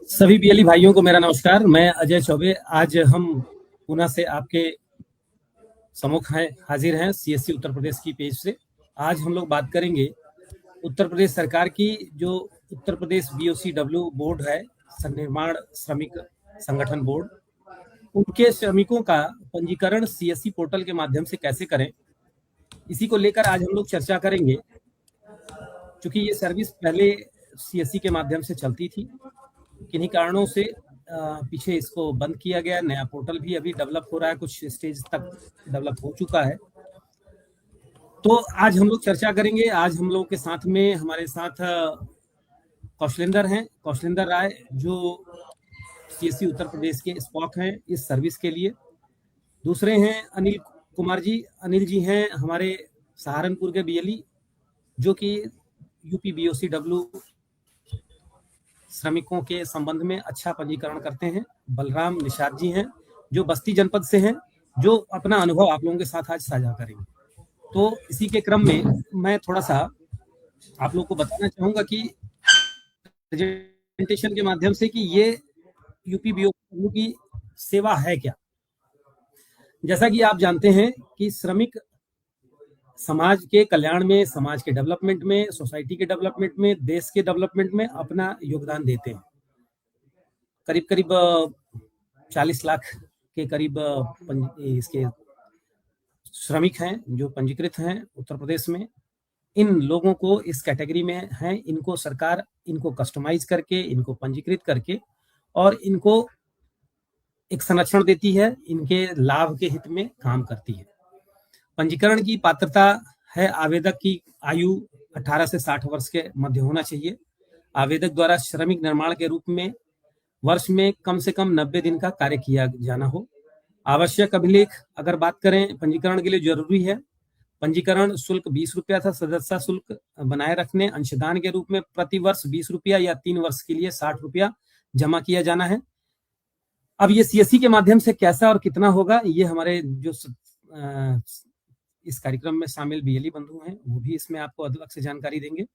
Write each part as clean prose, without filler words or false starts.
सभी बीएलई भाइयों को मेरा नमस्कार। मैं अजय चौबे। आज हम पुणे से आपके सम्मुख हाजिर हैं सीएससी उत्तर प्रदेश की पेज से। आज हम लोग बात करेंगे उत्तर प्रदेश सरकार की जो उत्तर प्रदेश बीओसीडब्ल्यू बोर्ड है, निर्माण श्रमिक संगठन बोर्ड, उनके श्रमिकों का पंजीकरण सीएससी पोर्टल के माध्यम से कैसे करें, इसी को लेकर आज हम लोग चर्चा करेंगे। क्योंकि ये सर्विस पहले सीएससी के माध्यम से चलती थी, किन्हीं कारणों से पीछे इसको बंद किया गया। नया पोर्टल भी अभी डेवलप हो रहा है, कुछ स्टेज तक डेवलप हो चुका है। तो आज हम लोग चर्चा करेंगे। आज हम लोग के साथ में हमारे साथ कौशलेंद्र हैं, कौशलेंद्र राय, जो सीएससी उत्तर प्रदेश के स्पॉक हैं इस सर्विस के लिए। दूसरे हैं अनिल कुमार जी। अनिल जी हैं हमारे सहारनपुर के बीएलई, जो कि यूपी बीओसीडब्ल्यू श्रमिकों के संबंध में अच्छा पंजीकरण करते हैं। बलराम निषाद जी हैं, जो बस्ती जनपद से हैं, जो अपना अनुभव आप लोगों के साथ आज साझा करेंगे। तो इसी के क्रम में मैं थोड़ा सा आप लोगों को बताना चाहूंगा कि प्रेजेंटेशन के माध्यम से कि ये यूपी बीओसीडब्ल्यू की सेवा है क्या। जैसा कि आप जानते हैं कि श्रमिक समाज के कल्याण में, समाज के डेवलपमेंट में, सोसाइटी के डेवलपमेंट में, देश के डेवलपमेंट में अपना योगदान देते हैं। करीब करीब 40 लाख के करीब इसके श्रमिक हैं जो पंजीकृत हैं उत्तर प्रदेश में। इन लोगों को इस कैटेगरी में हैं, इनको सरकार इनको कस्टमाइज करके, इनको पंजीकृत करके और इनको एक संरक्षण देती है, इनके लाभ के हित में काम करती है। पंजीकरण की पात्रता है, आवेदक की आयु 18 से 60 वर्ष के मध्य होना चाहिए। आवेदक द्वारा श्रमिक निर्माण के रूप में वर्ष में कम से कम 90 दिन का कार्य किया जाना हो। आवश्यक अभिलेख अगर बात करें पंजीकरण के लिए जरूरी है। पंजीकरण शुल्क 20 रुपया था, सदस्यता शुल्क बनाए रखने अंशदान के रूप में प्रति वर्ष 20 रुपया या 3 वर्ष के लिए 60 रुपया जमा किया जाना है। अब ये सीएससी के माध्यम से कैसा और कितना होगा, ये हमारे जो इस कार्यक्रम में शामिल बीएलई बंधु हैं वो भी इसमें आपको अलग से जानकारी देंगे।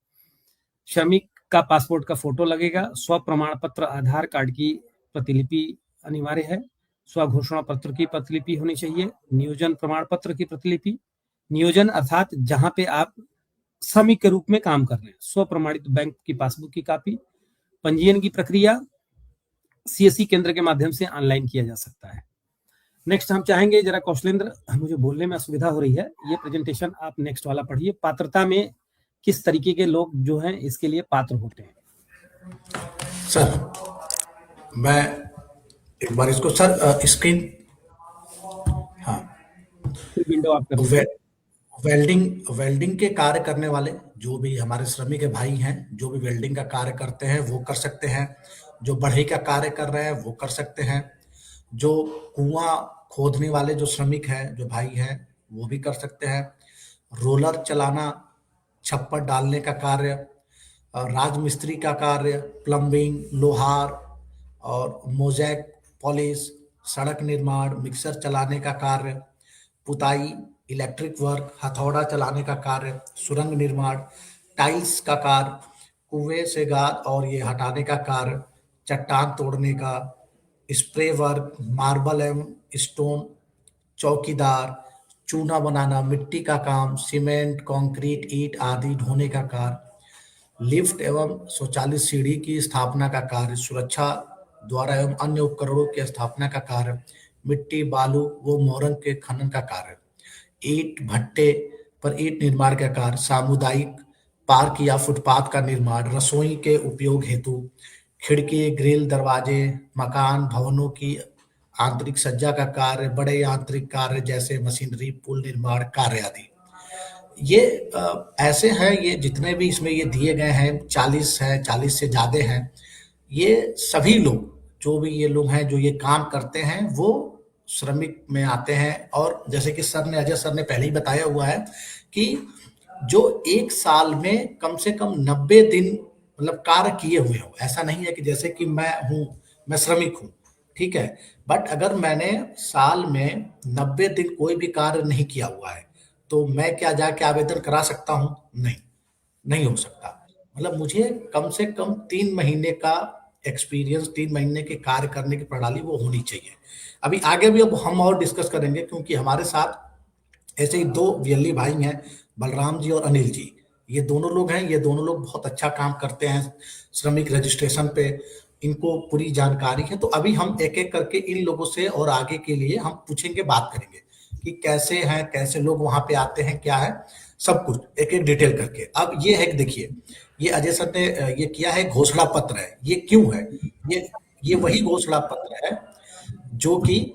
श्रमिक का पासपोर्ट का फोटो लगेगा। स्व प्रमाण पत्र आधार कार्ड की प्रतिलिपि अनिवार्य है। स्व घोषणा पत्र की प्रतिलिपि होनी चाहिए। नियोजन प्रमाण पत्र की प्रतिलिपि, नियोजन अर्थात जहां पे आप श्रमिक के रूप में काम कर रहे हैं। स्व प्रमाणित बैंक की पासबुक की कॉपी। पंजीयन की प्रक्रिया सीएससी केंद्र के माध्यम से ऑनलाइन किया जा सकता है। नेक्स्ट हम चाहेंगे जरा कौशलेंद्र, मुझे बोलने में असुविधा हो रही है, ये प्रेजेंटेशन आप नेक्स्ट वाला पढ़िए। पात्रता में किस तरीके के लोग जो हैं इसके लिए पात्र होते हैं। सर मैं एक बार इसको सर स्क्रीन, हाँ, विंडो आप कर वेल्डिंग के कार्य करने वाले जो भी हमारे श्रमिक भाई हैं, जो भी वेल्डिंग का कार्य करते हैं वो कर सकते हैं। जो बढ़ई का कार्य कर रहे हैं वो कर सकते हैं। जो कुआं खोदने वाले जो श्रमिक हैं, जो भाई हैं, वो भी कर सकते हैं। रोलर चलाना, छप्पर डालने का कार्य, राजमिस्त्री का कार्य, प्लम्बिंग, लोहार और मोज़ेक पॉलिश, सड़क निर्माण, मिक्सर चलाने का कार्य, पुताई, इलेक्ट्रिक वर्क, हथौड़ा चलाने का कार्य, सुरंग निर्माण, टाइल्स का कार्य, कुएं से गाद और ये हटाने का कार्य, चट्टान तोड़ने का, स्प्रे वर्क, मार्बल एवं स्टोन, चौकीदार, चूना बनाना, मिट्टी का काम, सीमेंट, कंक्रीट, ईंट आदि ढोने का कार्य, लिफ्ट एवं शौचालय सीढ़ी की स्थापना का कार्य, सुरक्षा द्वारा एवं अन्य उपकरणों की स्थापना का कार्य, मिट्टी, बालू व मोरंग के खनन का कार्य, ईंट भट्टे पर ईंट निर्माण का कार्य, सामुदायिक पार्क या फुटपाथ का निर्माण, रसोई के उपयोग हेतु खिड़की, ग्रिल, दरवाजे, मकान, भवनों की आंतरिक सज्जा का कार्य, बड़े यांत्रिक कार्य जैसे मशीनरी, पुल निर्माण कार्य आदि। ये ऐसे हैं, ये जितने भी इसमें ये दिए गए हैं 40 है, 40 से ज़्यादा हैं। ये सभी लोग, जो भी ये लोग हैं जो ये काम करते हैं, वो श्रमिक में आते हैं। और जैसे कि अजय सर ने पहले ही बताया हुआ है कि जो 1 साल में कम से कम 90 दिन मतलब कार्य किए हुए हो। ऐसा नहीं है कि जैसे कि मैं श्रमिक हूँ, ठीक है? बट अगर मैंने साल में 90 दिन कोई भी कार्य नहीं किया हुआ है, तो मैं क्या जाके आवेदन करा सकता हूँ? नहीं, नहीं हो सकता। मतलब मुझे कम से कम 3 महीने का एक्सपीरियंस, 3 महीने के कार्य करने की प्रणाली वो होनी चाहिए। अभी आगे भी अब हम और डिस्कस करेंगे, क्योंकि हमारे साथ ऐसे ही 2 वीएलई भाई हैं, बलराम जी और अनिल जी। ये दोनों लोग हैं, ये दोनों लोग बहुत अच्छा काम करते हैं श्रमिक रजिस्ट्रेशन पे, इनको पूरी जानकारी है। तो अभी हम एक-एक करके इन लोगों से और आगे के लिए हम पूछेंगे, बात करेंगे कि कैसे हैं, कैसे लोग वहाँ पे आते हैं, क्या है, सब कुछ एक-एक डिटेल करके। अब ये है कि देखिए, ये अजय सर ने ये किया है, घोषणा पत्र है। ये क्यों है? ये ये वही घोषणा पत्र है जो कि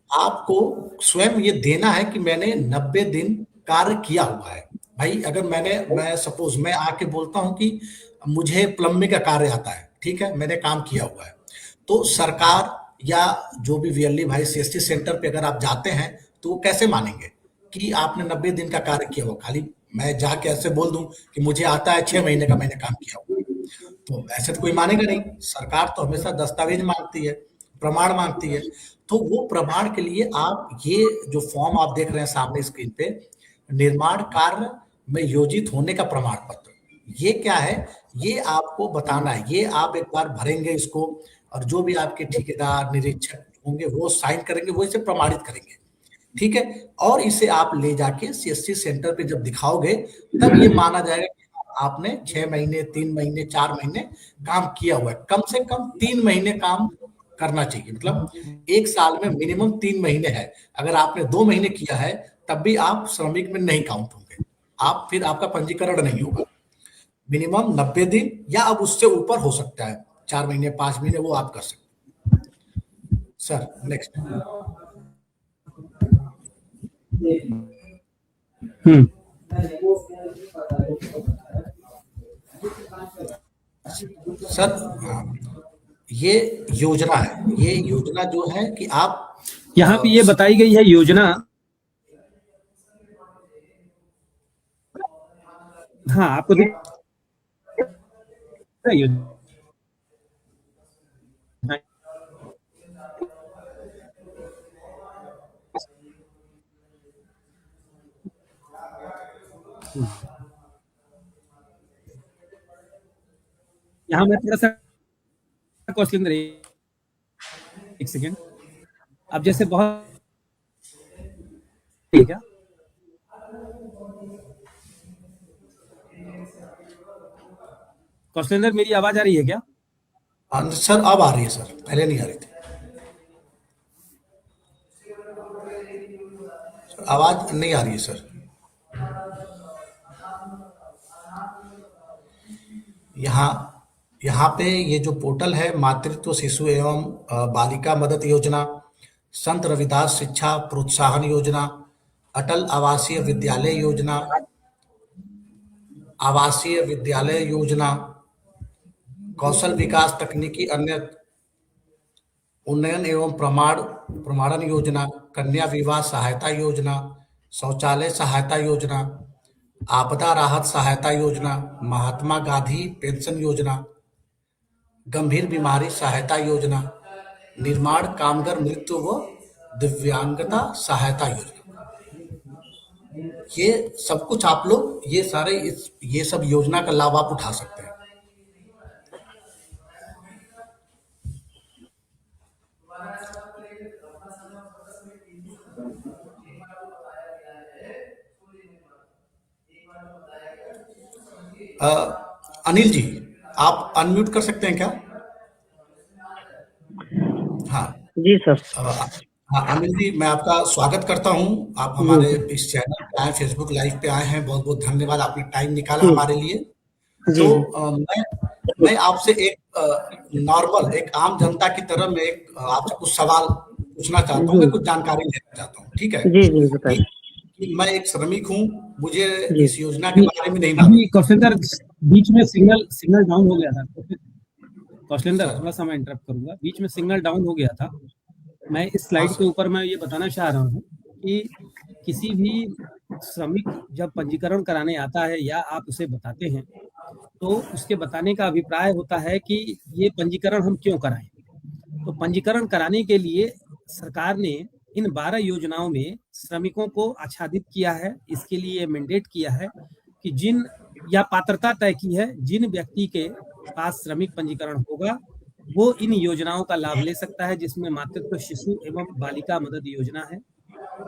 आपको स्वयं ये देना है कि मैंने 90 दिन कार्य किया हुआ है। भाई अगर मैं सपोज मैं आके बोलता हूँ कि मुझे प्लम्बिंग का कार्य आता है, ठीक है? मैंने काम किया हुआ है। तो सरकार या जो भी वीएलई भाई सीएससी सेंटर पे अगर आप जाते हैं, तो वो कैसे मानेंगे कि आपने 90 दिन का कार्य किया हुआ? खाली मैं जाके ऐसे बोल दूं कि मुझे आता है 6 महीने का मैंने काम किया हुआ, तो ऐसे तो कोई मानेगा नहीं। सरकार तो हमेशा दस्तावेज मांगती है, प्रमाण मांगती है। तो वो प्रमाण के लिए आप ये जो फॉर्म आप देख रहे हैं सामने स्क्रीन पे, निर्माण कार्य में योजित होने का प्रमाण पत्र, ये क्या है? ये आपको बताना है। ये आप एक बार भरेंगे इसको, और जो भी आपके ठेकेदार, निरीक्षक होंगे वो साइन करेंगे, वो इसे प्रमाणित करेंगे, ठीक है? और इसे आप ले जाके सीएससी सेंटर पे जब दिखाओगे, तब ये माना जाएगा कि आपने 6 महीने, 3 महीने, 4 महीने काम किया हुआ है। कम से कम 3 महीने काम करना चाहिए। मतलब 1 साल में मिनिमम 3 महीने है। अगर आपने 2 महीने किया है, तब भी आप श्रमिक में नहीं काउंट होंगे। आप फिर आपका पंजीकरण नहीं होगा। मिनिमम 90 दिन या अब उससे ऊपर हो सकता है। 4 महीने, 5 महीने वो आप कर सकते हैं। Sir next. हम्म। सर हाँ, ये योजना है। ये योजना जो है कि आप यहाँ पे ये बताई गई है योजना। हाँ, आपको दिख रहा है योजना? यहाँ मैं थोड़ा सा कौशलेंद्र, एक सेकेंड। अब जैसे बहुत ठीक है, कौशलेंद्र मेरी आवाज आ रही है क्या? सर अब आ रही है सर, पहले नहीं आ रही थी। आवाज नहीं आ रही है सर। यहाँ यहाँ पे ये जो पोर्टल है, मातृत्व शिशु एवं बालिका मदद योजना, संत रविदास शिक्षा प्रोत्साहन योजना, अटल आवासीय विद्यालय योजना, आवासीय विद्यालय योजना, कौशल विकास तकनीकी अन्य उन्नयन एवं प्रमाणन योजना, कन्या विवाह सहायता योजना, शौचालय सहायता योजना, आपदा राहत सहायता योजना, महात्मा गांधी पेंशन योजना, गंभीर बीमारी सहायता योजना, निर्माण कामगार मृत्यु व दिव्यांगता सहायता योजना। ये सब कुछ आप लोग ये सब योजना का लाभ आप उठा सकते हैं। अ, अनिल जी, आप अनम्यूट कर सकते हैं क्या? हाँ। जी सर। हाँ अनिल जी, मैं आपका स्वागत करता हूँ। आप हमारे इस चैनल पे आए, फेसबुक लाइव पे आए हैं। बहुत बहुत धन्यवाद, आपने टाइम निकाला जी हमारे लिए। जी तो जी। मैं आपसे एक नॉर्मल एक आम जनता की तरह मैं एक आपसे कुछ सवाल पूछना चाहता हूँ, जी मैं कुछ जानकारी लेना चाहता हूँ, ठीक है? जी जी बताइए। कि, कि मैं एक श्रमिक हूँ, मुझे जी इस योजना के अभी बारे में नहीं मालूम। अभी कौशलेंद्र बीच में सिग्नल सिग्नल डाउन हो गया था। कौशलेंद्र सर, थोड़ा सा मैं इंटरप्ट करूंगा, बीच में सिग्नल डाउन हो गया था। मैं इस हाँ स्लाइड के सर, ऊपर मैं ये बताना चाह रहा हूँ कि किसी भी श्रमिक जब पंजीकरण कराने आता है या आप उसे बताते हैं, तो उसके बताने का अभिप्राय होता है कि ये पंजीकरण हम क्यों कराएं। तो पंजीकरण कराने के लिए सरकार ने इन 12 योजनाओं में श्रमिकों को आच्छादित किया है। इसके लिए मैंडेट किया है कि जिन या पात्रता तय की है, जिन व्यक्ति के पास श्रमिक पंजीकरण होगा वो इन योजनाओं का लाभ ले सकता है, जिसमें मातृत्व शिशु एवं बालिका मदद योजना है,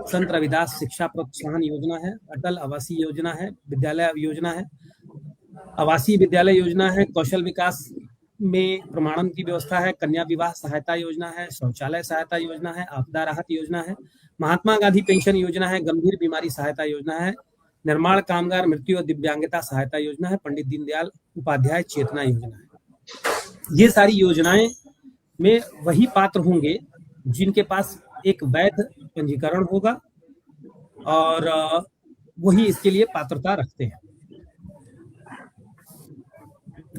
संत रविदास शिक्षा प्रोत्साहन योजना है, अटल आवासीय योजना है, विद्यालय योजना है, आवासीय विद्यालय योजना है, कौशल विकास में प्रमाणन की व्यवस्था है, कन्या विवाह सहायता योजना है, शौचालय सहायता योजना है, आपदा राहत योजना है, महात्मा गांधी पेंशन योजना है, गंभीर बीमारी सहायता योजना है, निर्माण कामगार मृत्यु और दिव्यांगता सहायता योजना है, पंडित दीनदयाल उपाध्याय चेतना योजना है। ये सारी योजनाएं में वही पात्र होंगे जिनके पास एक वैध पंजीकरण होगा और वही इसके लिए पात्रता रखते हैं।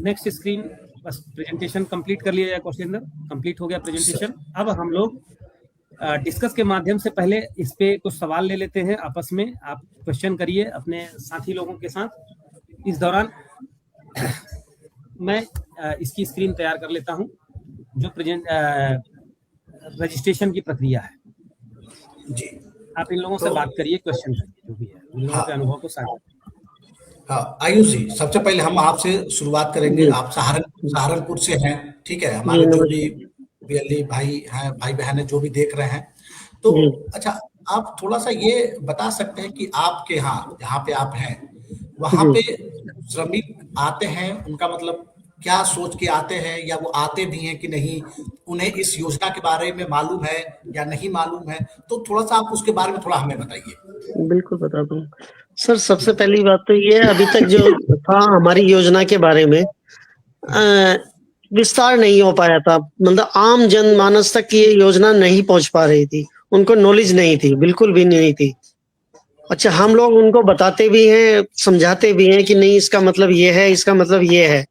नेक्स्ट स्क्रीन, बस प्रेजेंटेशन कंप्लीट कर लिया जाए कौशलेंद्र, कंप्लीट हो गया प्रेजेंटेशन। अब हम लोग डिस्कस के माध्यम से पहले इस पे कुछ सवाल ले लेते हैं आपस में। आप क्वेश्चन करिए अपने साथी लोगों के साथ। इस दौरान मैं इसकी स्क्रीन तैयार कर लेता हूं जो रजिस्ट्रेशन की प्रक्रिया है। जी, आप इन लोगों से बात करिए, क्वेश्चन करिए, जो भी है इन लोगों के अनुभव को साझा। हाँ, आयुष जी, सबसे पहले हम आपसे शुरुआत करेंगे। जी आप सहारनपुर से हैं, ठीक है? जी हमारे जो भी नमस्ते। बीएलई भाई हैं, भाई बहन हैं, जो भी देख रहे हैं, तो जी अच्छा, आप थोड़ा-सा ये बता सकते हैं कि आपके यहाँ, जहाँ पे आप हैं, वहाँ जी पे श्रमिक आते हैं, उनका मतलब क्या सोच के आते हैं, या वो आते भी हैं कि नहीं, उन्हें इस योजना के बारे में मालूम है या नहीं मालूम है? तो थोड़ा-सा आप उसके बारे में थोड़ा हमें बताइए। बिल्कुल बताता हूँ। सर सबसे पहली बात तो ये है, अभी तक जो था हमारी योजना के बारे में विस्तार नहीं हो पाया था। मतलब आम जनमानस तक ये योजना नहीं पहुंच पा रही थी, उनको नॉलेज नहीं थी, बिल्कुल भी नहीं थी। अच्छा, हम लोग उनको बताते भी हैं, समझाते भी हैं कि नहीं इसका मतलब ये है, इसका मतलब ये है,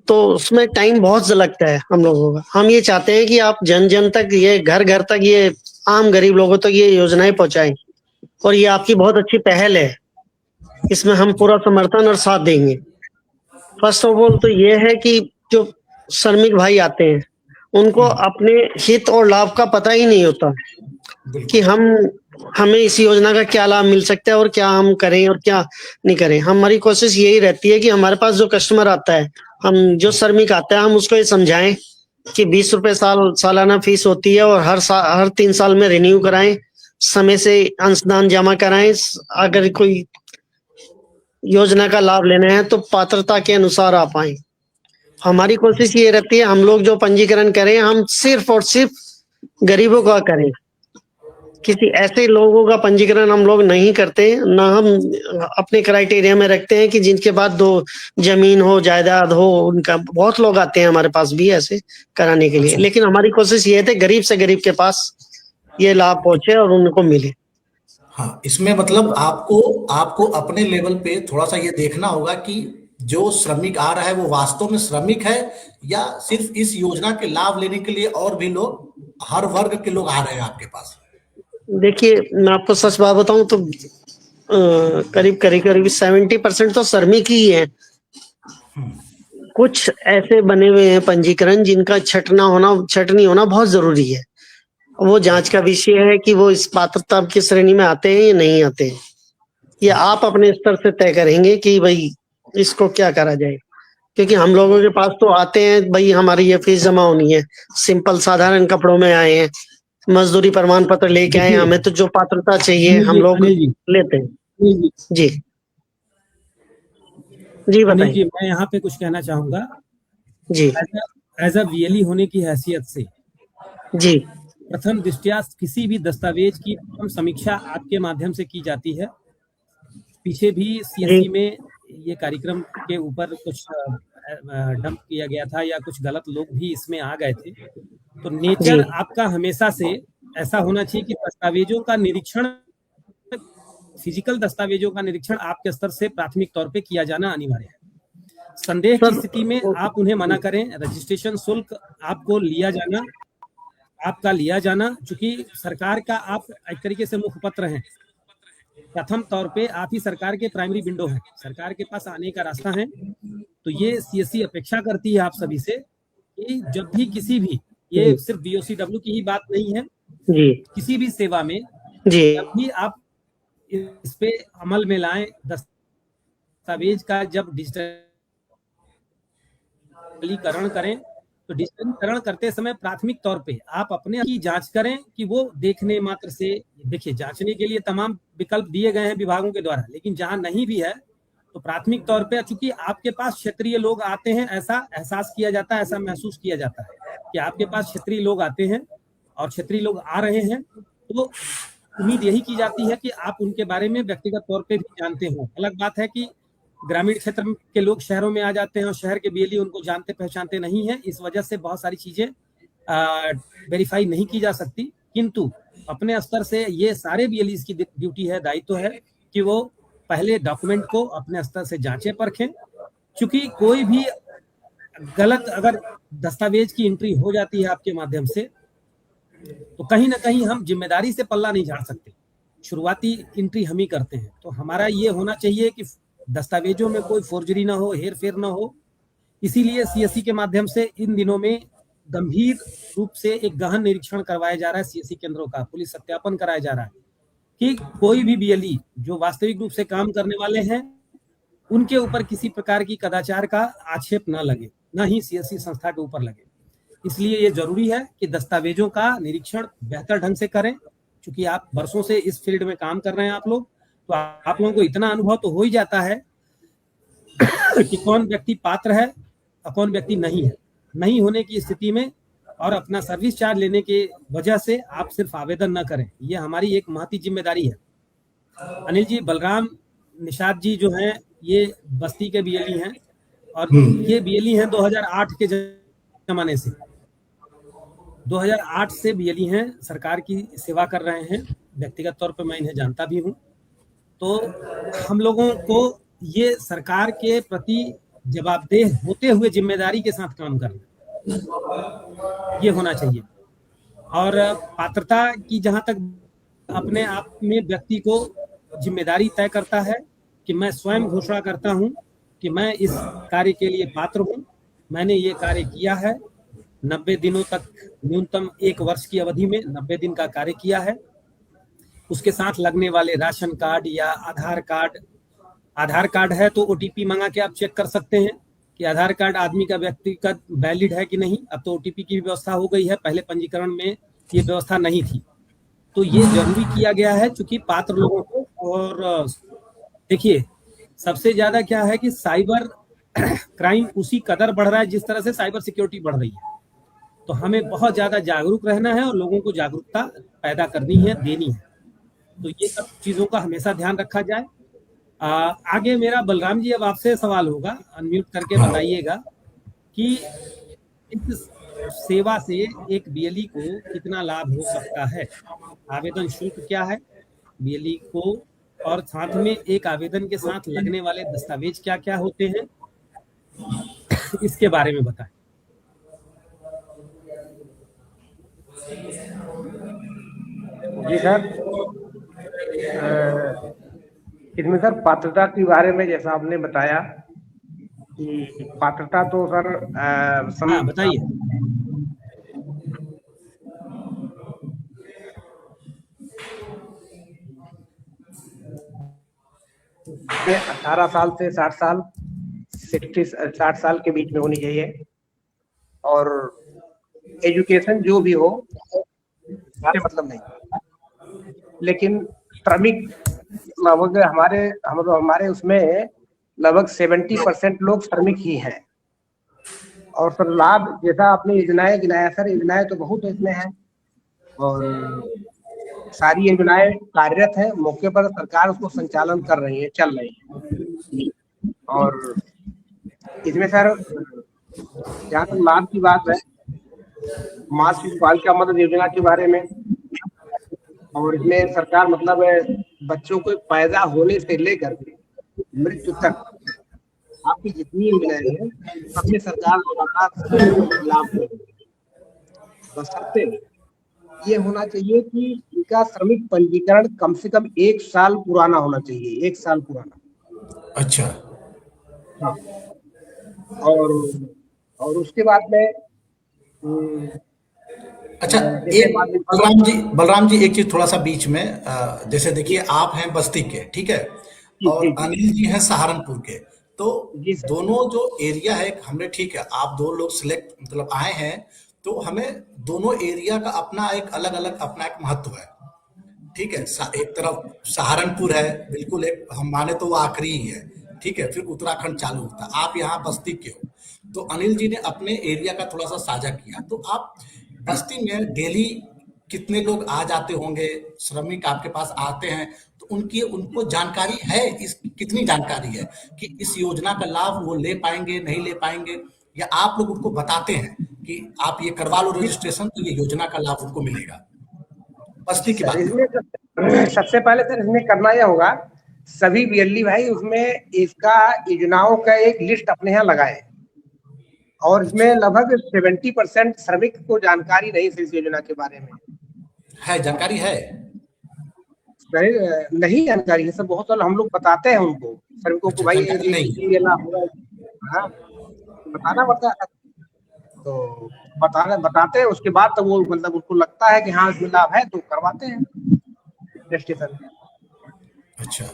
तो उसमें टाइम बहुत लगता है हम लोगों का। हम ये चाहते हैं कि आप जन जन तक, ये घर घर तक, ये आम गरीब लोगों तक ये योजनाएं पहुंचाएं, और ये आपकी बहुत अच्छी पहल है, इसमें हम पूरा समर्थन और साथ देंगे। फर्स्ट ऑफ ऑल तो ये है कि जो श्रमिक भाई आते हैं उनको अपने हित और लाभ का पता ही नहीं होता कि बिल्कुल। हमें इस योजना का क्या लाभ मिल सकता है और क्या हम करें और क्या नहीं करें। हमारी कोशिश यही रहती है कि हमारे पास जो कस्टमर आता है, हम जो श्रमिक आता है, हम उसको ये समझाएं कि 20 रुपए सालाना फीस होती है, और हर 3 साल में रिन्यू कराएं, समय से अंशदान जमा कराएं। अगर कोई योजना का लाभ लेना है तो पात्रता के अनुसार आप आए। हमारी कोशिश ये रहती है, हम लोग जो पंजीकरण करें, हम सिर्फ और सिर्फ गरीबों का करें, किसी ऐसे लोगों का पंजीकरण हम लोग नहीं करते। ना हम अपने क्राइटेरिया में रखते हैं कि जिनके पास 2 जमीन हो, जायदाद हो, उनका बहुत लोग आते हैं हमारे पास भी ऐसे कराने के लिए। अच्छा, लेकिन हमारी कोशिश ये है गरीब से गरीब के पास ये लाभ पहुंचे और उनको मिले। हाँ, इसमें मतलब आपको आपको अपने लेवल पे थोड़ा-सा ये देखना होगा कि जो श्रमिक आ रहा है वो वास्तव में श्रमिक है, या सिर्फ इस योजना के लाभ लेने के लिए और भी लोग, हर वर्ग के लोग आ रहे हैं आपके पास। देखिए, मैं आपको सच बात बताऊं तो करीब करीब करीब 70% तो श्रमिक ही है। कुछ ऐसे बने हुए हैं पंजीकरण जिनका छटनी होना बहुत जरूरी है। वो जांच का विषय है कि वो इस पात्रता की श्रेणी में आते हैं या नहीं आते हैं। ये आप अपने स्तर से तय करेंगे कि भाई इसको क्या करा जाए, क्योंकि हम लोगों के पास तो आते हैं भाई, हमारी ये फीस जमा होनी है, सिंपल साधारण कपड़ों में आए हैं, मजदूरी प्रमाण पत्र लेके आए, देखिए हमें तो जो पात्रता चाहिए अनिल हम जी, लोग अनिल जी, लेते हैं। अनिल जी, जी जी अनिल बताइए। जी, मैं यहाँ पे कुछ कहना चाहूंगा। जी एज अ वीएलई होने की हैसियत से जी प्रथम दृष्टया किसी भी दस्तावेज की प्रथम समीक्षा आपके माध्यम से की जाती है। पीछे भी जी सीएससी में ये कार्यक्रम के ऊपर कुछ डंप किया गया था या कुछ गलत लोग भी इसमें आ गए थे। तो जी नेचर आपका हमेशा से ऐसा होना चाहिए कि दस्तावेजों का निरीक्षण, फिजिकल दस्तावेजों का निरीक्षण आपके स्तर से प्राथमिक तौर पे किया जाना अनिवार्य है। संदेह की स्थिति में आप उन्हें मना करें। रजिस्ट्रेशन शुल्क आपको लिया जाना, चूंकि सरकार का आप एक तरीके से मुखपत्र हैं। प्रथम तौर पे आप ही सरकार के प्राइमरी विंडो हैं, सरकार के पास आने का रास्ता है। तो ये सीएससी अपेक्षा करती है आप सभी से कि जब भी किसी भी, ये सिर्फ बीओसीडब्ल्यू की ही बात नहीं है, किसी भी सेवा में जब भी आप इस पे अमल में लाएं, दस्तावेज का जब डिजिटलीकरण करें, तो डिजिटलीकरण करते समय प्राथमिक तौर पे आप अपने की जांच करें कि वो देखने मात्र से, देखिए जांचने के लिए तमाम विकल्प दिए गए हैं विभागों के द्वारा, लेकिन जहां नहीं भी है तो प्राथमिक तौर पे, चूंकि आपके पास क्षेत्रीय लोग आते हैं, ऐसा एहसास किया जाता है, ऐसा महसूस किया जाता है कि आपके पास क्षेत्रीय लोग आते हैं और क्षेत्रीय लोग आ रहे हैं, तो उम्मीद यही की जाती है कि आप उनके बारे में व्यक्तिगत तौर पे भी जानते हो। अलग बात है कि ग्रामीण क्षेत्र के लोग शहरों में आ जाते हैं और शहर के बीएलई उनको जानते पहचानते नहीं है, इस वजह से बहुत सारी चीजें वेरीफाई नहीं की जा सकती। किंतु अपने स्तर से ये सारे बीएलई की ड्यूटी है, दायित्व है कि वो पहले डॉक्यूमेंट को अपने स्तर से जांचें परखें, क्योंकि कोई भी गलत अगर दस्तावेज की एंट्री हो जाती है आपके माध्यम से, तो कहीं ना कहीं हम जिम्मेदारी से पल्ला नहीं झाड़ सकते। शुरुआती एंट्री हम ही करते हैं, तो हमारा ये होना चाहिए कि दस्तावेजों में कोई फोर्जरी ना हो, हेर फेर ना हो। इसीलिए सीएससी के माध्यम से इन दिनों में गंभीर रूप से एक गहन निरीक्षण करवाया जा रहा है सीएससी केंद्रों का, पुलिस सत्यापन कराया जा रहा है कि कोई भी बीएलई जो वास्तविक रूप से काम करने वाले हैं उनके ऊपर किसी प्रकार की कदाचार का आक्षेप न लगे, न ही सीएससी संस्था के ऊपर लगे। इसलिए ये जरूरी है कि दस्तावेजों का निरीक्षण बेहतर ढंग से करें, क्योंकि आप वर्षों से इस फील्ड में काम कर रहे हैं आप लोग, तो आप लोगों को इतना अनुभव तो हो ही जाता है कि कौन व्यक्ति पात्र है और कौन व्यक्ति नहीं है। नहीं होने की स्थिति में और अपना सर्विस चार्ज लेने की वजह से आप सिर्फ आवेदन न करें, ये हमारी एक महती जिम्मेदारी है। अनिल जी, बलराम निषाद जी जो हैं ये बस्ती के बीएलई हैं और ये बीएलई हैं 2008 के जमाने से, 2008 से बीएलई हैं, सरकार की सेवा कर रहे हैं। व्यक्तिगत तौर पर मैं इन्हें जानता भी हूं। तो हम लोगों को ये सरकार के प्रति जवाबदेह होते हुए जिम्मेदारी के साथ काम करना, ये होना चाहिए। और पात्रता की जहां तक अपने आप में व्यक्ति को जिम्मेदारी तय करता है कि मैं स्वयं घोषणा करता हूं कि मैं इस कार्य के लिए पात्र हूं, मैंने ये कार्य किया है, 90 दिनों तक, न्यूनतम 1 वर्ष की अवधि में 90 दिन का कार्य किया है। उसके साथ लगने वाले राशन कार्ड या आधार कार्ड है तो ओटीपी मंगा के आप चेक कर सकते हैं कि आधार कार्ड आदमी का व्यक्तिगत वैलिड है कि नहीं। अब तो ओटीपी की भी व्यवस्था हो गई है, पहले पंजीकरण में ये व्यवस्था नहीं थी, तो ये जरूरी किया गया है चूंकि पात्र लोगों को। और देखिए सबसे ज्यादा क्या है कि साइबर क्राइम उसी कदर बढ़ रहा है जिस तरह से साइबर सिक्योरिटी बढ़ रही है, तो हमें बहुत ज्यादा जागरूक रहना है और लोगों को जागरूकता पैदा करनी है, देनी है। तो ये सब चीजों का हमेशा ध्यान रखा जाए। आगे मेरा बलराम जी अब आपसे सवाल होगा, अनम्यूट करके बताइएगा कि इस सेवा से एक बीएलई को कितना लाभ हो सकता है, आवेदन शुल्क क्या है बीएलई को, और साथ में एक आवेदन के साथ लगने वाले दस्तावेज क्या क्या होते हैं, इसके बारे में बताएं। जी सर, इसमें सर पात्रता के बारे में जैसा आपने बताया कि पात्रता तो सर बताइए। में 18 साल से 60 साल 60 साल के बीच में होनी चाहिए, और एजुकेशन जो भी हो मतलब नहीं। लेकिन श्रमिक लगभग हमारे उसमें लगभग 70% लोग श्रमिक ही हैं। और सर लाभ जैसा आपने योजनाएं गिनाया सर, योजनाएं तो बहुत इसमें हैं और सारी योजनाएं कार्यरत है, मौके पर सरकार उसको संचालन कर रही है, चल रही है। और इसमें सर जहाँ तक लाभ की बात है, माँ शिशु बालिका मदद योजना के बारे में और इसमें सरकार मतलब बच्चों को पैदा होने से लेकर के मृत्यु तक आपकी जितनी योजनाएं हैं सबसे सरकार लगातार लाभ दे रही है। बशर्ते ये होना चाहिए कि इनका श्रमिक पंजीकरण कम से कम 1 साल पुराना होना चाहिए, 1 साल पुराना। अच्छा। हाँ। और उसके बाद में अच्छा, जैसे एक बलराम जी एक चीज थोड़ा सा बीच में, जैसे देखिए आप हैं बस्ती के, ठीक है, जी और जी जी अनिल जी हैं सहारनपुर के, तो जी सर। दोनों जो एरिया है हमने, ठीक है, आप दो लोग सिलेक्ट मतलब आए हैं, तो हमें दोनों एरिया का अपना एक अलग अलग अपना एक महत्व है, ठीक है। एक तरफ सहारनपुर है, बिल्कुल एक हम माने तो वो आखिरी ही है, ठीक है, फिर उत्तराखंड चालू होता है, आप यहाँ बस्ती के हो, तो अनिल जी ने अपने एरिया का थोड़ा सा साझा किया, तो आप बस्ती में डेली कितने लोग आ जाते होंगे, श्रमिक आपके पास आते हैं, तो उनको जानकारी है, इस कितनी जानकारी है कि इस योजना का लाभ वो ले पाएंगे नहीं ले पाएंगे, या आप लोग उनको बताते हैं कि आप ये करवा लो रजिस्ट्रेशन, तो ये योजना का लाभ उनको मिलेगा? बस्ती की सर बात इसमें सबसे पहले सर इसमें करना यह होगा, सभी बीएलडी भाई उसमें इसका योजनाओं का एक लिस्ट अपने यहाँ लगाए, और इसमें लगभग 70% श्रमिक को जानकारी नहीं है इस योजना के बारे में। है, जानकारी है? नहीं जानकारी है सर, बहुत सारे हम लोग बताते हैं उनको श्रमिकों को, अच्छा, भाई जानकारी नहीं है। ये लाभ होगा। हाँ, बताना पड़ता है, तो बताते हैं, उसके बाद तो वो मतलब उनको लगता है कि हाँ इसमें लाभ है तो करवाते हैं रजिस्ट्रेशन। अच्छा।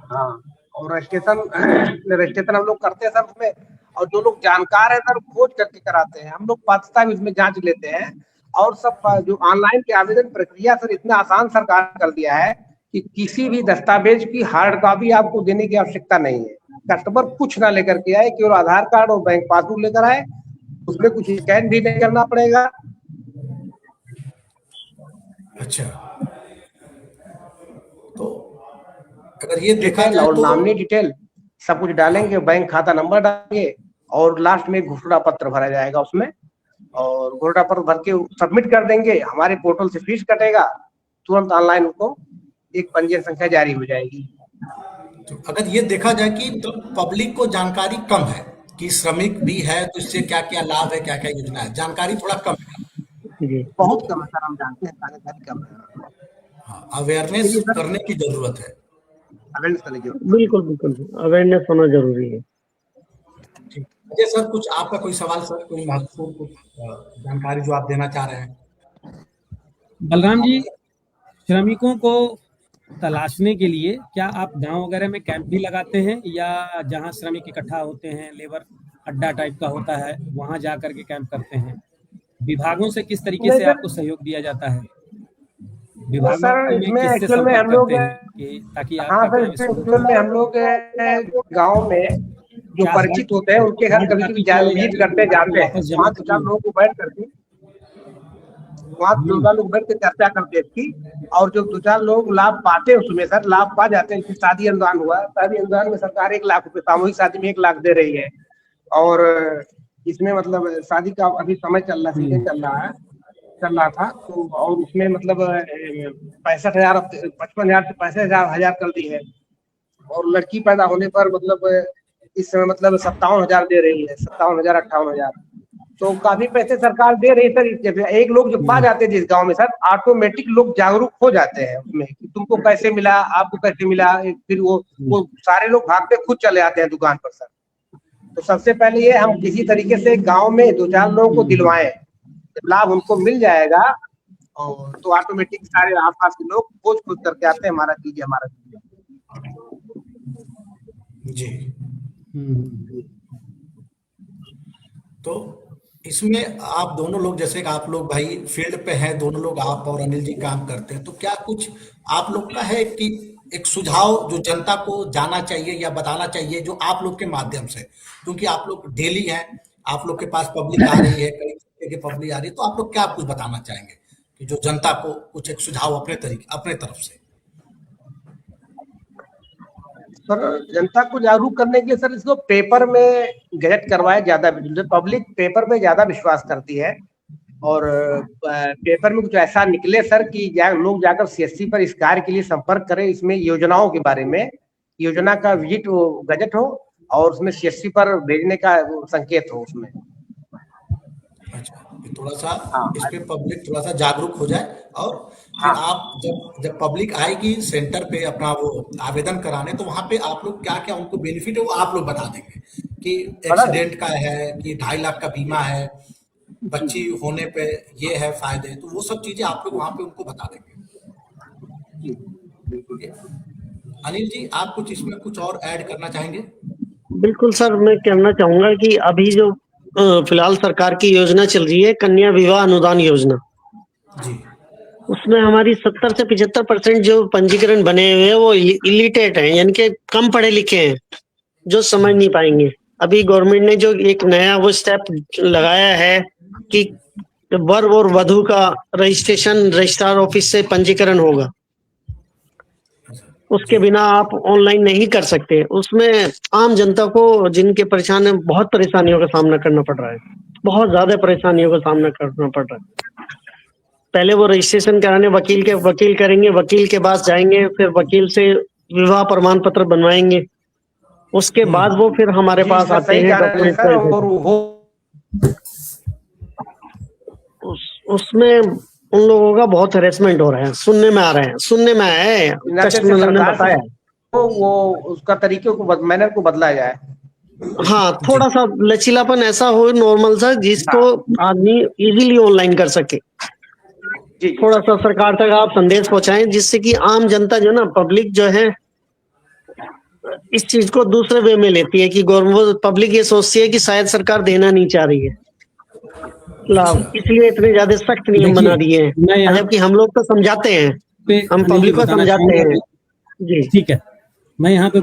हाँ, और रजिस्ट्रेशन हम लोग करते हैं सर उसमें, और जो लोग जानकार है सर खोज करके कराते हैं, हम लोग पात्रता भी उसमें जांच लेते हैं, और सब जो ऑनलाइन के आवेदन प्रक्रिया सर इतना आसान सरकार कर दिया है कि किसी भी दस्तावेज की हार्ड कॉपी आपको देने की आवश्यकता नहीं है। कस्टमर कुछ ना लेकर के आए, केवल आधार कार्ड और बैंक पासबुक लेकर आए, उसमें कुछ स्कैन भी नहीं करना पड़ेगा। अच्छा, तो अगर ये देखा डिटेल जाए और तो नामनी डिटेल सब कुछ डालेंगे, बैंक खाता नंबर डालेंगे, और लास्ट में घोषणा पत्र भरा जाएगा उसमें, और घोषणा पत्र भर के सबमिट कर देंगे, हमारे पोर्टल से फीस कटेगा, तुरंत ऑनलाइन उनको एक पंजीयन संख्या जारी हो जाएगी। तो अगर ये देखा जाए कि तो पब्लिक को जानकारी कम है कि श्रमिक भी है, तो इससे क्या क्या लाभ है, क्या क्या योजना है, जानकारी थोड़ा कम है। जी बहुत कम है सर, हम जानते हैं जानकारी कम है। हाँ, अवेयरनेस देखिए सर, करने की जरूरत है। अवेयरनेस करने की जरूरत बिल्कुल बिल्कुल अवेयरनेस होना जरूरी है। ठीक। अजय सर, कुछ आपका कोई सवाल सर, कोई महत्वपूर्ण कुछ जानकारी जो आप देना चाह रहे हैं? बलराम जी, श्रमिकों को तलाशने के लिए क्या आप गांव वगैरह में कैंप भी लगाते हैं, या जहां श्रमिक इकट्ठा होते हैं, लेबर अड्डा टाइप का होता है, वहां जा करके कैंप करते हैं? विभागों से किस तरीके नहीं से सर, आपको सहयोग दिया जाता है? तो विभागों सर में इसमें किससे एक्चुअल में संपर्क हम लोग, करते हैं कि ताकि हाँ आपका सर काम इसमें स्मूथ एक्चुअल में हो? हम लोग गाँव में जो क्या परिचित होते हैं उनके घर हार्ड कभी कॉपी कभी क्या ले विजिट जानी करते है जाते आपको हैं, वापस जमा वहाँ दो चार करनी है? लोगों को बैठ करके, वहाँ दो चार लोग बैठ के चर्चा करते हैं इसकी, और जो दो चार लोग लाभ पाते हैं उसमें सर, लाभ पा जाते हैं। जैसे शादी अनुदान हुआ, शादी अनुदान में सरकार 1 लाख रुपए, सामूहिक शादी में 1 लाख दे रही है, और इसमें मतलब शादी का अभी समय चल रहा, सीजन चल रहा था, तो और उसमें मतलब 65,000 55,000 से 65,000 कर दी है, और लड़की पैदा होने पर मतलब इस समय मतलब 57,000 दे रही है, 57,000 58,000, तो काफी पैसे सरकार दे रही है सर। जब एक लोग जो पा जाते हैं जिस गांव में सर, ऑटोमेटिक लोग जागरूक हो जाते हैं उसमें कि तुमको कैसे मिला, आपको कैसे मिला, फिर वो सारे लोग भागते खुद चले आते हैं दुकान पर सर। तो सबसे पहले ये हम किसी तरीके से गांव में दो चार लोगों को दिलवाएं, जब लाभ उनको मिल जाएगा, और तो ऑटोमेटिक सारे आसपास के लोग खोज खोज करके आते हैं, हमारा कीजिए हमारा कीजिए। जी। तो इसमें आप दोनों लोग, जैसे कि आप लोग भाई फील्ड पे हैं, दोनों लोग, आप और अनिल जी काम करते हैं, तो क्या कुछ आप लोग का है कि एक सुझाव जो जनता को जाना चाहिए या बताना चाहिए, जो आप लोग के माध्यम से, क्योंकि आप लोग डेली हैं, आप लोग के पास पब्लिक आ रही है, कई तरीके की पब्लिक आ रही है, तो आप लोग क्या कुछ बताना चाहेंगे कि जो जनता को कुछ एक सुझाव अपने तरफ से? सर जनता को जागरूक करने के लिए सर इसको पेपर में गजट करवाए ज्यादा, पब्लिक पेपर में ज्यादा विश्वास करती है, और पेपर में कुछ ऐसा निकले सर कि लोग जाकर सीएससी पर इस कार्य के लिए संपर्क करें, इसमें योजनाओं के बारे में, योजना का विजिट हो, गजट हो और उसमें सीएससी पर भेजने का संकेत हो उसमें। अच्छा, थोड़ा सा हाँ इस पे पब्लिक थोड़ा सा जागरूक हो जाए, और फिर हाँ आप जब पब्लिक आएगी सेंटर पे अपना वो आवेदन कराने, तो वहां पे आप लोग क्या क्या उनको बेनिफिट है वो आप लोग बता देंगे कि बता एक्सीडेंट का है, कि 2.5 लाख का बीमा है, बच्ची होने पे ये है फायदे, तो वो सब चीजें आप लोग वहां पे उनको बता देंगे। जी बिल्कुल। ये- अनिल जी, आप कुछ इसमें कुछ और ऐड करना चाहेंगे? बिल्कुल सर, मैं कहना चाहूंगा कि अभी जो फिलहाल सरकार की योजना चल रही है, कन्या विवाह अनुदान योजना, जी। उसमें हमारी 70 से 75% जो पंजीकरण बने हुए हैं वो इलिटरेट हैं, यानी कि कम पढ़े लिखे हैं, जो समझ नहीं पाएंगे। अभी गवर्नमेंट ने जो एक नया वो स्टेप लगाया है कि वर और वधु का रजिस्ट्रेशन रजिस्ट्रार ऑफिस से पंजीकरण होगा, उसके जी। बिना आप ऑनलाइन नहीं कर सकते। उसमें आम जनता को, जिनके परेशान है, बहुत परेशानियों का सामना करना पड़ रहा है, बहुत ज्यादा परेशानियों का सामना करना पड़ रहा है। पहले वो रजिस्ट्रेशन कराने वकील करेंगे, वकील के पास जाएंगे, फिर वकील से विवाह प्रमाण पत्र बनवाएंगे, उसके बाद वो फिर हमारे जी पास सर आते सही हैं कह रहे हैं डॉक्यूमेंट सर। और वेरिफिकेशन। वो उसमें उन लोगों का बहुत हेरेसमेंट हो रहा है, सुनने में आ रहे हैं, सुनने में आया है, नाते से कस्टमर ने सरकार से बताया। वो उसका तरीके को, मैनर को बदला जाए। हाँ, जी। थोड़ा सा लचीलापन ऐसा हो नॉर्मल सा, जिसको हाँ आदमी इजीली ऑनलाइन कर सके। जी जी थोड़ा सा सरकार तक आप संदेश पहुंचाएं, जिससे कि आम जनता जो ना, पब्लिक जो है, इस चीज को दूसरे वे में लेती है कि गवर्नमेंट, पब्लिक ये सोचती है कि शायद सरकार देना नहीं चाह रही है लाभ, अच्छा। इसलिए इतने ज्यादा सख्त नियम बना देखिए, दिए मैं हैं, यहाँ जबकि हम लोग तो समझाते हैं, पे हम अनिल जी पब्लिक को बताना समझाते चाहूंगा हैं। कि जी ठीक है, मैं यहाँ पे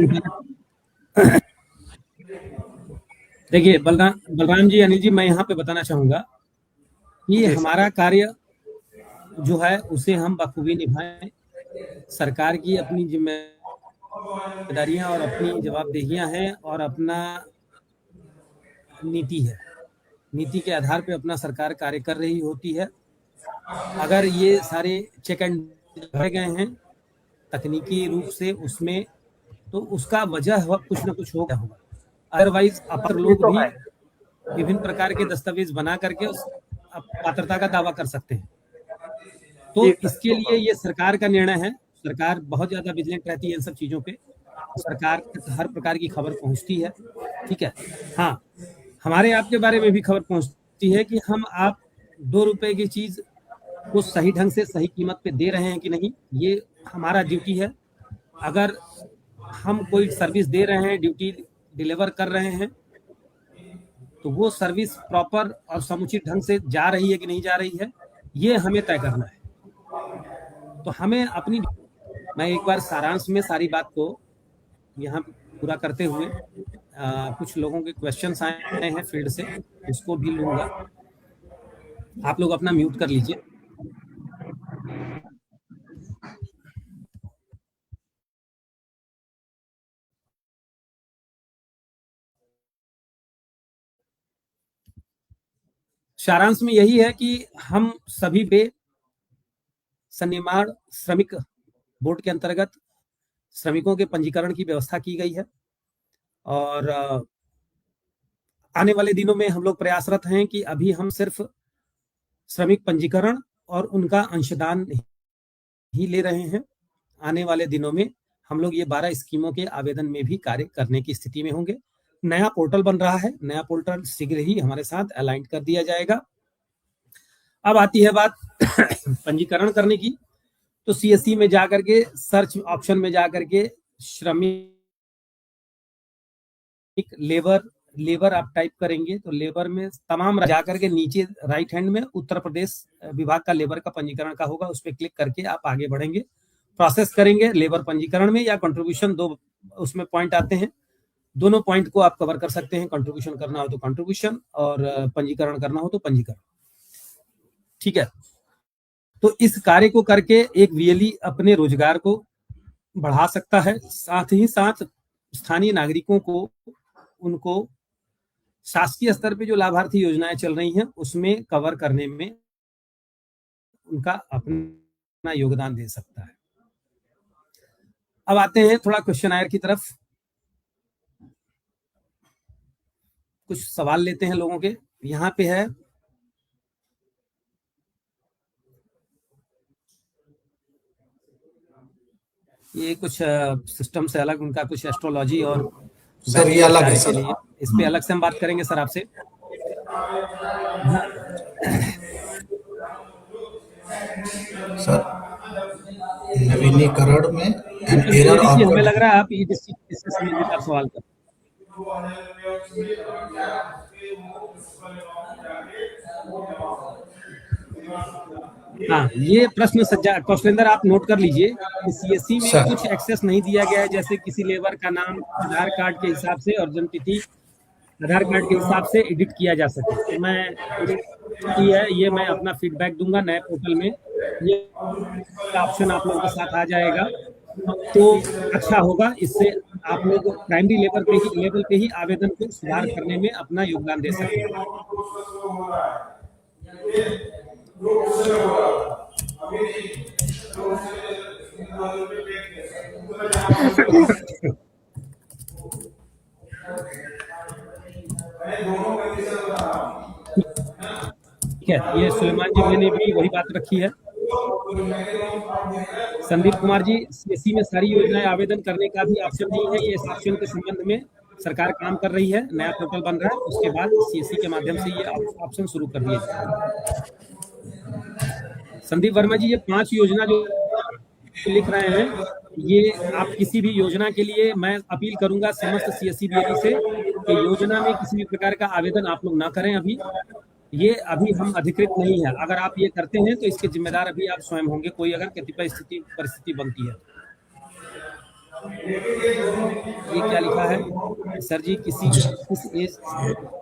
देखिए बलराम जी, अनिल जी, मैं यहाँ पे बताना चाहूंगा कि जी सर। हमारा कार्य जो है उसे हम बखूबी निभाएं। सरकार की अपनी जिम्मेदारियां और अपनी जवाबदेहियां हैं और अपना नीति है। नीति के आधार पे अपना सरकार कार्य कर रही होती है। अगर ये सारे चेक एंड भरे गए हैं तकनीकी रूप से उसमें, तो उसका वजह कुछ ना कुछ होगा। अदरवाइज अपर ये लोग तो भी है। विभिन्न प्रकार के दस्तावेज बना करके उस पात्रता का दावा कर सकते हैं। तो जी सर इसके तो लिए ये सरकार का निर्णय है। सरकार बहुत ज्यादा विजिलेंट रहती है इन सब चीजों पे। सरकार तक हर प्रकार की खबर पहुंचती है। ठीक है। हाँ, हमारे आपके बारे में भी खबर पहुंचती है कि हम आप 2 रुपए की चीज को सही ढंग से सही कीमत पे दे रहे हैं कि नहीं, ये हमारा ड्यूटी है। अगर हम कोई सर्विस दे रहे हैं, ड्यूटी डिलीवर कर रहे हैं, तो वो सर्विस प्रॉपर और समुचित ढंग से जा रही है कि नहीं जा रही है, ये हमें तय करना है। तो हमें अपनी, मैं एक बार सारांश में सारी बात को यहाँ पूरा करते हुए कुछ लोगों के क्वेश्चंस आए हैं फील्ड से, उसको भी लूंगा। आप लोग अपना म्यूट कर लीजिए। सारांश में यही है कि हम सभी पे सन्निर्माण श्रमिक बोर्ड के अंतर्गत श्रमिकों के पंजीकरण की व्यवस्था की गई है और आने वाले दिनों में हम लोग प्रयासरत हैं कि अभी हम सिर्फ श्रमिक पंजीकरण और उनका अंशदान ही ले रहे हैं। आने वाले दिनों में हम लोग ये 12 स्कीमों के आवेदन में भी कार्य करने की स्थिति में होंगे। नया पोर्टल बन रहा है, नया पोर्टल शीघ्र ही हमारे साथ अलाइन कर दिया जाएगा। अब आती है बात पंजीकरण करने की, तो सीएससी में जाकर के सर्च ऑप्शन में जाकर के श्रमिक लेबर आप टाइप करेंगे तो लेबर में तमाम जाकर के नीचे राइट हैंड में उत्तर प्रदेश विभाग का लेबर का पंजीकरण का होगा, उस पर क्लिक करके आप आगे बढ़ेंगे, प्रोसेस करेंगे लेबर पंजीकरण में या कंट्रीब्यूशन, दो उसमें पॉइंट आते हैं, दोनों पॉइंट को आप कवर कर सकते हैं। कंट्रीब्यूशन करना हो तो कंट्रीब्यूशन और पंजीकरण करना हो तो पंजीकरण। ठीक है। तो इस कार्य को करके एक वीएलई अपने रोजगार को बढ़ा सकता है, साथ ही साथ स्थानीय नागरिकों को उनको शासकीय स्तर पे जो लाभार्थी योजनाएं चल रही हैं उसमें कवर करने में उनका अपना योगदान दे सकता है। अब आते हैं थोड़ा क्वेश्चन की तरफ, कुछ सवाल लेते हैं लोगों के। यहाँ पे है, ये कुछ सिस्टम से अलग उनका कुछ एस्ट्रोलॉजी और सर ये अलग है के सर। लिए, इस पे अलग से हम बात करेंगे सर आपसे। सर नवीनीकरण में एन एरर हमें लग रहा है आप इससे संबंधित आप सवाल कर। हाँ, ये प्रश्न सज्जा कौशलेंद्र आप नोट कर लीजिए कि सीएससी में कुछ एक्सेस नहीं दिया गया है, जैसे किसी लेबर का नाम आधार कार्ड के हिसाब से और जन्मतिथि आधार कार्ड के हिसाब से एडिट किया जा सके। तो मैं ये मैं अपना फीडबैक दूंगा नए पोर्टल में, ये ऑप्शन आप लोगों के साथ आ जाएगा तो अच्छा होगा। इससे आप लोग प्राइमरी लेवल पे ही आवेदन को सुधार करने में अपना योगदान दे सकते हैं। ठीक है, ये सुलेमान जी ने भी वही बात रखी है। संदीप कुमार जी, सीएससी में सारी योजनाएं आवेदन करने का भी ऑप्शन नहीं है, ये इस ऑप्शन के संबंध में सरकार काम कर रही है, नया पोर्टल बन रहा है, उसके बाद सीएससी के माध्यम से ये ऑप्शन शुरू कर दिए जाएंगे। संदीप वर्मा जी, ये 5 योजना जो लिख रहे हैं, ये आप किसी भी योजना के लिए मैं अपील करूंगा समस्त सीएससी बीएलई से कि योजना में किसी भी प्रकार का आवेदन आप लोग ना करें। अभी हम अधिकृत नहीं है, अगर आप ये करते हैं तो इसके जिम्मेदार अभी आप स्वयं होंगे, कोई अगर कतिपय परिस्थिति बनती है। ये क्या लिखा है सर जी, किस एज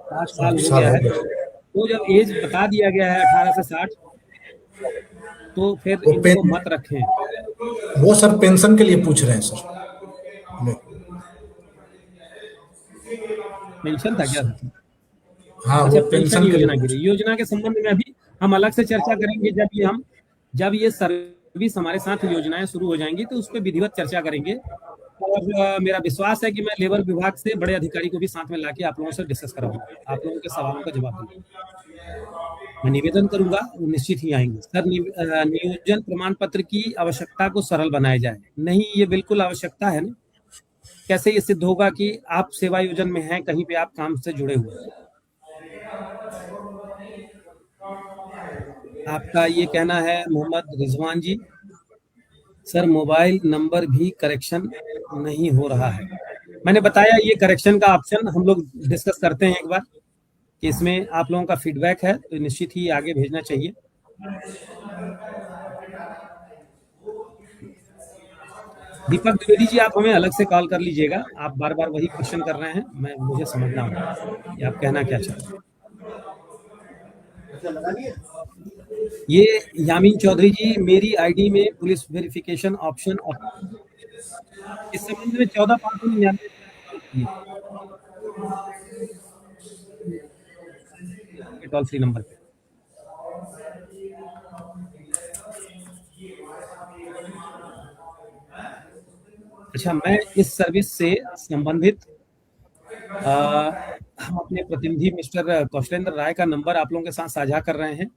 5 साल हो गया है, तो जब एज बता दिया गया है 18 से 60, तो फिर इनको मत रखें। वो सर पेंशन के लिए पूछ रहे हैं सर। पेंशन था क्या? हाँ, अच्छा, वो पेंशन योजना के संबंध में अभी हम अलग से चर्चा करेंगे। जब ये सर्विस हमारे साथ योजनाएं शुरू हो जाएंगी तो उस पर विधिवत चर्चा करेंगे, और मेरा विश्वास है कि मैं लेबर विभाग से बड़े अधिकारी को भी साथ में लाके आप लोगों से डिस्कस कराऊंगा, आप लोगों के सवालों का जवाब दूंगा। मैं निवेदन करूंगा, वो निश्चित ही आएंगे। सर, नियोजन प्रमाण पत्र की आवश्यकता को सरल बनाया जाए। नहीं, ये बिल्कुल आवश्यकता है ना। कैसे ये सिद्ध होगा कि आप सेवा योजन में हैं, कहीं पे आप काम से जुड़े हुए हैं? आपका ये कहना है मोहम्मद रिजवान जी। सर, मोबाइल नंबर भी करेक्शन नहीं हो रहा है। मैंने बताया ये करेक्शन का ऑप्शन हम लोग डिस्कस करते हैं एक बार, कि इसमें आप लोगों का फीडबैक है तो निश्चित ही आगे भेजना चाहिए। दीपक द्विवेदी जी, आप हमें अलग से कॉल कर लीजिएगा, आप बार बार वही क्वेश्चन कर रहे हैं, मुझे समझना होगा कि आप कहना क्या चाहते हैं। ये यामीन चौधरी जी, मेरी आईडी में पुलिस वेरिफिकेशन ऑप्शन इस संबंध में 14,599 टोल फ्री नंबर पे। अच्छा, मैं इस सर्विस से संबंधित हम अपने प्रतिनिधि मिस्टर कौशलेंद्र राय का नंबर आप लोगों के साथ साझा कर रहे हैं,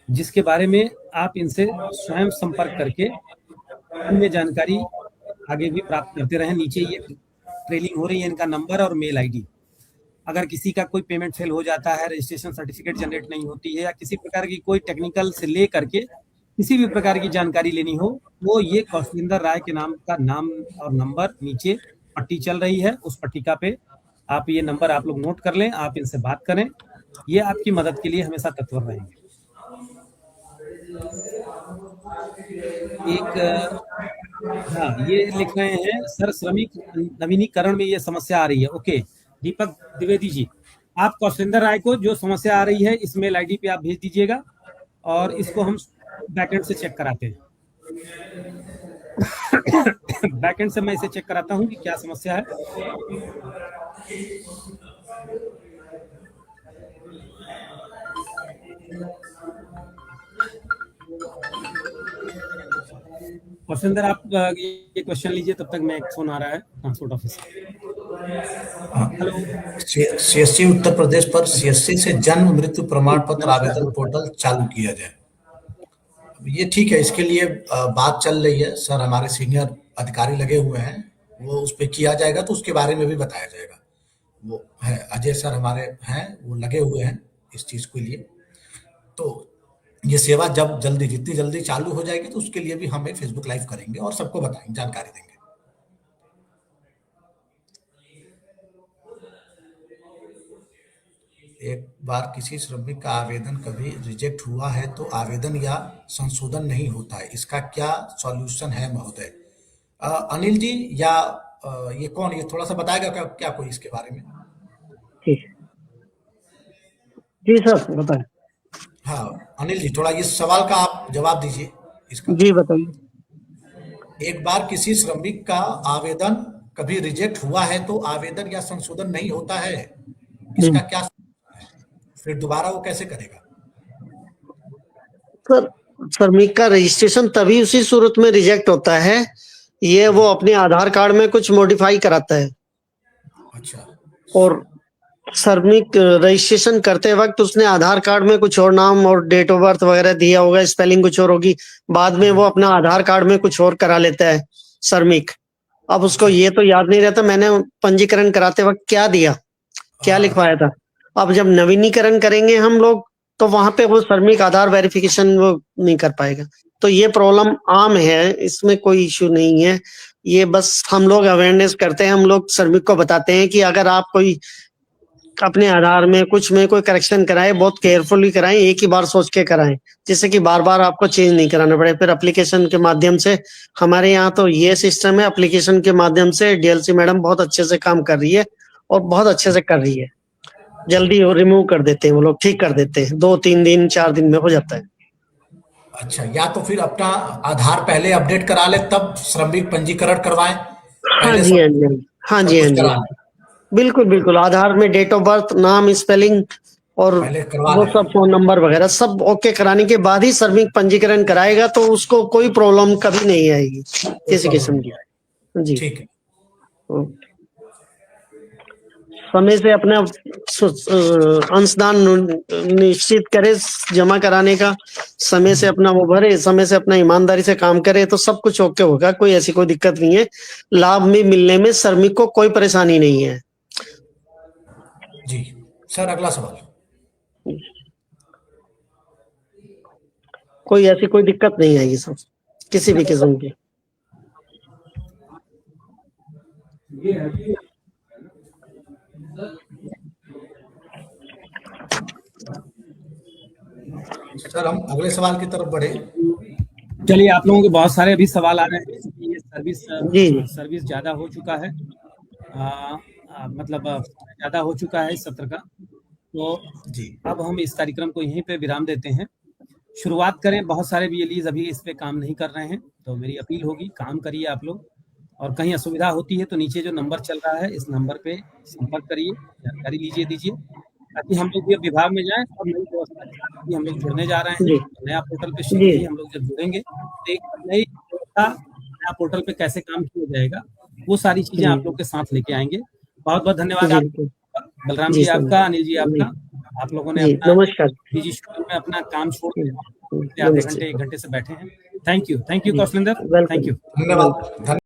जिसके बारे में आप इनसे स्वयं संपर्क करके अन्य जानकारी आगे भी प्राप्त करते रहें। नीचे ये ट्रेलिंग हो रही है इनका नंबर और मेल आईडी। अगर किसी का कोई पेमेंट फेल हो जाता है, रजिस्ट्रेशन सर्टिफिकेट जनरेट नहीं होती है, या किसी प्रकार की कोई टेक्निकल से ले करके किसी भी प्रकार की जानकारी लेनी हो, वो ये कौशलेंद्र राय के नाम और नंबर नीचे पट्टी चल रही है, उस पट्टिका पे आप ये नंबर आप लोग नोट कर लें, आप इनसे बात करें, ये आपकी मदद के लिए हमेशा तत्पर रहेंगे। हाँ, ये लिख रहे हैं सर, श्रमिक नवीनीकरण में ये समस्या आ रही है। ओके दीपक द्विवेदी जी, आप कौशलेंद्र राय को जो समस्या आ रही है इस मेल आईडी पे आप भेज दीजिएगा, और इसको हम बैकएंड से चेक कराते हैं। बैकएंड से मैं इसे चेक कराता हूं कि क्या समस्या है। कौशलेंद्र आप ये क्वेश्चन लीजिए, तब तक मैं एक फोन आ रहा है transport office. CSC Uttar Pradesh पर सीएससी से जन्म मृत्यु प्रमाण पत्र आवेदन पोर्टल चालू किया जाए। ये ठीक है, इसके लिए बात चल रही है सर, हमारे सीनियर अधिकारी लगे हुए हैं, वो उस पे किया जाएगा, तो उसके बारे में भी बताया जाएगा। वो है अजय सर हमारे हैं, वो लगे हुए हैं इस चीज के लिए। तो ये सेवा जब जल्दी, जितनी जल्दी चालू हो जाएगी, तो उसके लिए भी हम एक फेसबुक लाइव करेंगे और सबको बताएंगे, जानकारी देंगे। एक बार किसी श्रमिक का आवेदन कभी रिजेक्ट हुआ है तो आवेदन या संशोधन नहीं होता है, इसका क्या सॉल्यूशन है महोदय? अनिल जी या ये कौन, ये थोड़ा सा बताएगा क्या कोई इसके बारे में? ठीक है जी सर, बताएं। हाँ अनिल जी, थोड़ा इस सवाल का आप जवाब दीजिए इसका। जी बताइए। एक बार किसी श्रमिक का आवेदन कभी रिजेक्ट हुआ है तो आवेदन या संशोधन नहीं होता है, इसका क्या, फिर दोबारा वो कैसे करेगा? सर, श्रमिक का रजिस्ट्रेशन तभी उसी सूरत में रिजेक्ट होता है, ये वो अपने आधार कार्ड में कुछ मॉडिफाई कराता है। अच्छा। और श्रमिक रजिस्ट्रेशन करते वक्त उसने आधार कार्ड में कुछ और नाम और डेट ऑफ बर्थ वगैरह दिया होगा, स्पेलिंग कुछ और होगी, बाद में वो अपना आधार कार्ड में कुछ और करा लेता है श्रमिक। अब उसको ये तो याद नहीं रहता मैंने पंजीकरण कराते वक्त क्या दिया, क्या लिखवाया था। अब जब नवीनीकरण करेंगे हम लोग, तो वहां पे वो श्रमिक आधार वेरिफिकेशन वो नहीं कर पाएगा। तो ये प्रॉब्लम आम है, इसमें कोई इश्यू नहीं है। ये बस हम लोग अवेयरनेस करते हैं, हम लोग श्रमिक को बताते हैं कि अगर आप कोई अपने आधार में कुछ में कोई करेक्शन कराए, बहुत केयरफुली कराएं, एक ही बार सोच के कराएं, जिससे कि बार बार आपको चेंज नहीं कराना पड़े। फिर एप्लीकेशन के माध्यम से, हमारे यहाँ तो ये सिस्टम है, एप्लीकेशन के माध्यम से डीएलसी मैडम बहुत अच्छे से काम कर रही है और बहुत अच्छे से कर रही है। जल्दी रिमूव कर देते हैं वो लोग, ठीक कर देते हैं, 2-3 दिन 4 दिन में हो जाता है। अच्छा, या तो फिर अपना आधार पहले अपडेट करा ले, तब श्रमिक पंजीकरण करवाएं। हाँ जी, हाँ जी, हाँ जी, हाँ जी, बिल्कुल बिल्कुल। आधार में डेट ऑफ बर्थ, नाम, स्पेलिंग और वो सब, फोन नंबर वगैरह सब ओके कराने के बाद ही श्रमिक पंजीकरण कराएगा, तो उसको कोई प्रॉब्लम कभी नहीं आएगी किसी किस्म की। जी ठीक है। समय से अपना अंशदान निश्चित करे, जमा कराने का समय से अपना वो भरे, समय से अपना ईमानदारी से काम करे, तो सब कुछ ओके होगा, कोई ऐसी कोई दिक्कत नहीं है। लाभ में मिलने में श्रमिक को कोई परेशानी नहीं है। जी सर, अगला सवाल। कोई ऐसी कोई दिक्कत नहीं आएगी सर, किसी भी किस्म की। सर हम अगले सवाल की तरफ बढ़े। चलिए, आप लोगों के बहुत सारे अभी सवाल आ रहे हैं कि ये सर्विस ज्यादा हो चुका है, मतलब ज्यादा हो चुका है इस सत्र का, तो अब हम इस कार्यक्रम को यहीं पे विराम देते हैं। शुरुआत करें, बहुत सारे बीएलईज अभी इस पे काम नहीं कर रहे हैं, तो मेरी अपील होगी काम करिए आप लोग, और कहीं असुविधा होती है तो नीचे जो नंबर चल रहा है इस नंबर पे संपर्क करिए, जानकारी लीजिए, दीजिए, ताकि हम लोग भी विभाग में जाएं और नई व्यवस्था के साथ भी हम लोग जुड़ने जा रहे हैं। नया पोर्टल पे शीघ्र ही हम लोग जब जुड़ेंगे तो एक नई व्यवस्था, नया पोर्टल पे कैसे काम किया जाएगा, वो सारी चीजें आप लोग के साथ लेके आएंगे। बहुत बहुत धन्यवाद बलराम जी आपका, अनिल जी आपका, आप लोगों ने अपना निजी शेड्यूल में अपना काम छोड़ के आधे घंटे 1 घंटे से बैठे हैं। Thank you Kaushlendra, thank you. धन्यवाद।